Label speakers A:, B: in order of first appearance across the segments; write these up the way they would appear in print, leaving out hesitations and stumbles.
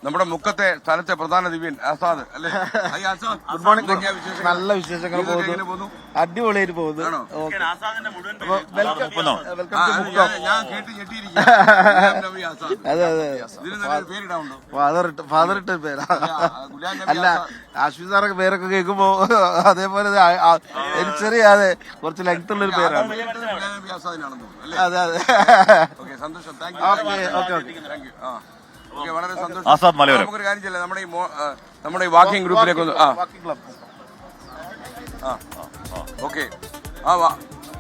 A: നമ്മുടെ മുക്കത്തെ സ്ഥലത്തെ പ്രധാന ദിവ്യൻ ആസാദ് അല്ലേ?
B: Good morning. നല്ല വിശേഷങ്ങൾ പോകുന്നു, അടിപൊളിയായിട്ട് പോകുന്നു.
A: ഞാൻ കേട്ട് ഞെട്ടിയിരിക്കുന്നു.
B: അതെ അതെ, ഫാദർ ഇട്ട പേരാ. അല്ല, ആശ്വി സാറൊക്കെ പേരൊക്കെ കേൾക്കുമ്പോ അതേപോലെ എനിച്ചറിയാതെ കുറച്ച് ലെങ്ത് ഉള്ളൊരു പേരാണ്. അതെ അതെ,
A: സന്തോഷം.
B: ഓക്കെ.
A: വളരെ സന്തോഷം.
C: ആസാദ് മലയോരം
A: നമുക്കൊരു കാര്യം ചെയ്യില്ല, നമ്മുടെ ഈ വാക്കിംഗ് ഗ്രൂപ്പിലേക്ക് ഒന്ന് ഓക്കെ.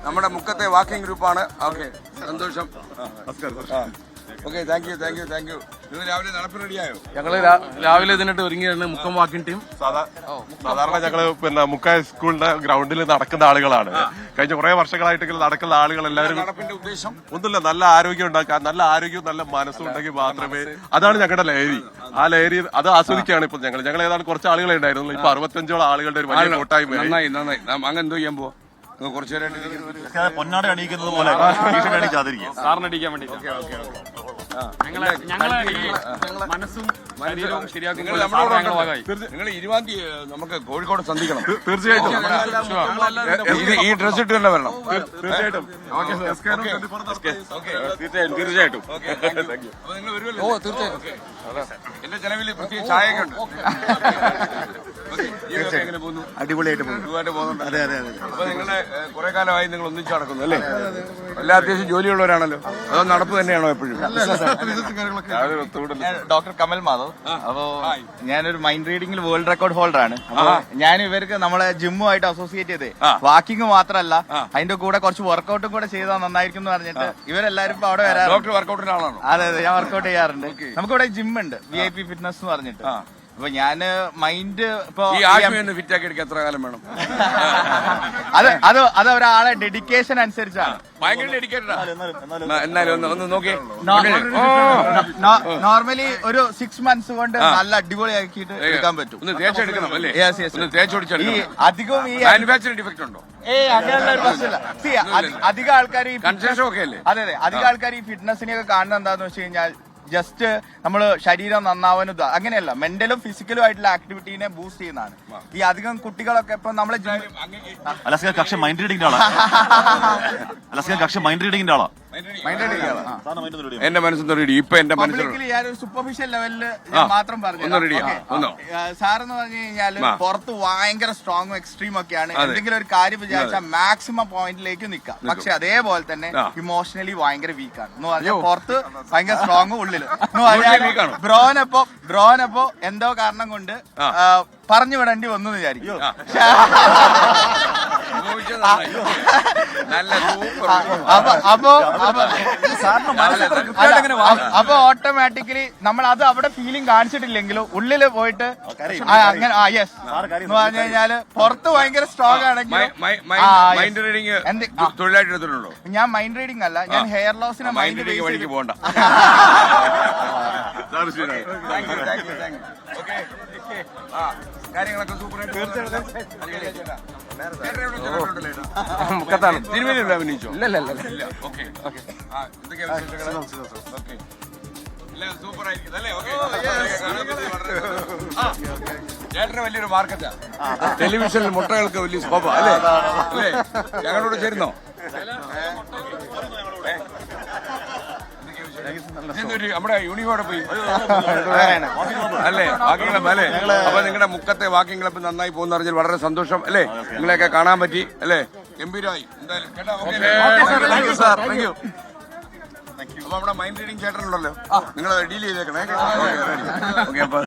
A: നമ്മുടെ മുക്കത്തെ വാക്കിംഗ് ഗ്രൂപ്പാണ്. ഓക്കെ, സന്തോഷം. Okay, thank you. നിങ്ങൾ രാവിലെ നടപ്പ് റെഡിയായോ?
D: ഞങ്ങള് രാവിലെ ഇതിനായിട്ട് ഒരുങ്ങിയാണ് മുക്കം വാക്കിംഗ് ടീം.
E: സാധാരണ ഞങ്ങള് മുക്ക സ്കൂളിന്റെ ഗ്രൗണ്ടിൽ നടക്കുന്ന ആളുകളാണ്. കഴിഞ്ഞ കുറെ വർഷങ്ങളായിട്ട് നടക്കുന്ന ആളുകൾ എല്ലാവരും
A: നടപ്പിന്റെ ഉദ്ദേശം
E: ഒന്നുമില്ല, നല്ല ആരോഗ്യം ഉണ്ടാക്കാൻ, നല്ല ആരോഗ്യവും നല്ല മനസ്സും ഉണ്ടെങ്കിൽ മാത്രമേ. അതാണ് ഞങ്ങളുടെ ലഹരി. ആ ലഹരി അത് ആസ്വദിക്കുകയാണ് ഇപ്പൊ ഞങ്ങൾ ഏതാണ്ട് കുറച്ച് ആളുകളെ ഉണ്ടായിരുന്നു. ഇപ്പൊ 65ഓളം ആളുകളുടെ ഒരു വലിയ കൂട്ടായ്മ.
A: നന്നായി. അങ്ങനെ എന്തോ ചെയ്യാൻ പോവാ? കുറച്ചു നേരം
C: പൊന്നാട അണിയിക്കുന്നത് പോലെ അണിയിക്കാതിരിക്കും,
D: സാറിനടിക്കാൻ വേണ്ടി. ഞങ്ങളെ മനസ്സും ശരീരവും ശരിയാക്കി
A: നിങ്ങൾ 20 നമുക്ക് കോഴിക്കോട് സന്ധിക്കണം.
E: തീർച്ചയായിട്ടും
A: ഈ ഡ്രസ് ഇട്ട് തന്നെ വരണം.
E: തീർച്ചയായിട്ടും.
A: എന്റെ ചെലവിൽ പ്രത്യേക ചായയൊക്കെ ഉണ്ട്.
B: അടിപൊളിയായിട്ട് പോകുന്നുണ്ട്. അതെ അതെ അതെ.
A: അപ്പൊ നിങ്ങളുടെ കുറെ കാലമായി നിങ്ങൾ ഒന്നിച്ചു നടക്കുന്നു അല്ലേ? എല്ലാ അത്യാവശ്യം ജോലിയുള്ളവരാണല്ലോ. അതോ നടപ്പ് തന്നെയാണോ എപ്പോഴും?
F: ഡോക്ടർ കമൽ മാധവ്. അപ്പോ ഞാനൊരു മൈൻഡ് റീഡിംഗിൽ വേൾഡ് റെക്കോർഡ് ഹോൾഡർ ആണ്. അപ്പൊ ഞാൻ ഇവർക്ക് നമ്മളെ ജിമ്മുമായിട്ട് അസോസിയേറ്റ് ചെയ്ത് വാക്കിംഗ് മാത്രമല്ല അതിന്റെ കൂടെ കുറച്ച് വർക്കൗട്ടും കൂടെ ചെയ്താൽ നന്നായിരിക്കും എന്ന് പറഞ്ഞിട്ട് ഇവരെല്ലാരും ഇപ്പൊ അവിടെ വരാറുണ്ട്.
A: ഡോക്ടർ വർക്കൗട്ടിന്റെ ആളാണോ?
F: അതെ അതെ, ഞാൻ വർക്കൗട്ട് ചെയ്യാറുണ്ട്. നമുക്കിവിടെ ജിം ഉണ്ട്, VIP ഫിറ്റ്നസ് എന്ന് പറഞ്ഞിട്ട്. അപ്പൊ ഞാന് മൈൻഡ് ഇപ്പൊ
A: ഈ ആശയം ഫിറ്റ് ആക്കി എടുക്കാൻ എത്ര കാലം വേണം?
F: അത് ഒരാളെ ഡെഡിക്കേഷൻ അനുസരിച്ചാണ്.
A: ഭയങ്കര ഡെഡിക്കേറ്റഡാ. എന്നാലും ഒന്ന് നോക്കിയേ.
F: നോർമലി ഒരു 6 months കൊണ്ട് നല്ല അടിപൊളിയാക്കിയിട്ട് എടുക്കാൻ പറ്റും.
A: ഒന്ന് തേച്ചെടുക്കണം അല്ലേ? ഒന്ന്
F: ഈ
A: തേച്ചൊടിച്ചെടുക്കണം.
F: അധികം ഈ
A: മാനുഫാക്ചറിംഗ് ഡിഫക്റ്റ് ഉണ്ടോ?
F: അങ്ങനെയുള്ള ഒരു പ്രശ്നമില്ല. അധികം ആൾക്കാർ
A: കൺസെഷൻ ഒക്കെ അല്ലേ?
F: അതെ, അധികം ആൾക്കാർ ഈ ഫിറ്റ്നസിനെയൊക്കെ കാണുന്നത് എന്താന്ന് വെച്ച് കഴിഞ്ഞാൽ ജസ്റ്റ് നമ്മള് ശരീരം നന്നാവാനും അങ്ങനെയല്ല, മെന്റലും ഫിസിക്കലും ആയിട്ടുള്ള ആക്ടിവിറ്റീനെ ബൂസ്റ്റ് ചെയ്യുന്നതാണ്. ഈ അധികം കുട്ടികളൊക്കെ ഇപ്പൊ നമ്മളെ
C: അലസ്ക കക്ഷ മൈൻഡ് റീഡിംഗിന്റെ ആളാ.
A: എന്റെ മനസ്സിൽ റെഡി. ഇപ്പൊ എന്റെ മനസ്സിൽ
F: ഞാനൊരു സൂപ്പർഫിഷ്യൽ ലെവലില് മാത്രം പറഞ്ഞു. സാറെന്ന് പറഞ്ഞു കഴിഞ്ഞാല് പുറത്ത് ഭയങ്കര സ്ട്രോങ്ങും എക്സ്ട്രീം ഒക്കെയാണ്. എന്തെങ്കിലും ഒരു കാര്യം വിചാരിച്ചാൽ മാക്സിമം പോയിന്റിലേക്ക് നിൽക്കാം. പക്ഷെ അതേപോലെ തന്നെ ഇമോഷണലി ഭയങ്കര വീക്കാണ് എന്ന് പറഞ്ഞാൽ പുറത്ത് ഭയങ്കര സ്ട്രോങ്ങും ഉള്ളില് ബ്രോനപ്പോ എന്തോ കാരണം കൊണ്ട് പറഞ്ഞു വിടേണ്ടി വന്നു വിചാരിക്കും. അപ്പൊ ഓട്ടോമാറ്റിക്കലി നമ്മൾ അത് അവിടെ ഫീലിംഗ് കാണിച്ചിട്ടില്ലെങ്കിലും ഉള്ളില് പോയിട്ട് അങ്ങനെ യെസ് എന്ന് പറഞ്ഞു കഴിഞ്ഞാല് പുറത്ത് ഭയങ്കര സ്ട്രോങ് ആണെങ്കിൽ ഞാൻ മൈൻഡ് റീഡിംഗ് അല്ല, ഞാൻ ഹെയർ ലോസിനെ മൈൻഡ്
A: വഴിക്ക് പോകണ്ട. കാര്യങ്ങളൊക്കെ
D: മുക്കത്താണ്.
A: തിരുവനന്തപുരം അഭിനയിച്ചോ?
D: ഇല്ല.
A: ഓക്കെ. സൂപ്പർ ആയിരിക്കും അല്ലേ? ചേട്ടന് വലിയൊരു മാർക്കറ്റാ. ടെലിവിഷനിൽ മുട്ടകൾക്ക് വലിയ സ്കോപ്പ അല്ലേ? അല്ലേ? ഞങ്ങളോട് ചേരുന്നോ? നമ്മുടെ യൂണിഫോം പോയി അല്ലേ? വാക്കിംഗ് ക്ലബ് അല്ലേ? അപ്പൊ നിങ്ങളുടെ മുക്കത്തെ വാക്കിംഗ് ക്ലബ് നന്നായി പോകുന്ന അറിഞ്ഞാൽ വളരെ സന്തോഷം അല്ലേ? നിങ്ങളെയൊക്കെ കാണാൻ പറ്റി അല്ലേ? ഗംഭീരമായി. എന്തായാലും കേട്ടോ. അപ്പൊ നമ്മുടെ മൈൻഡ് റീഡിംഗ് ചേട്ടനുണ്ടല്ലോ, നിങ്ങൾ ഡീൽ ചെയ്തേക്കണേ. ഓക്കെ. അപ്പൊ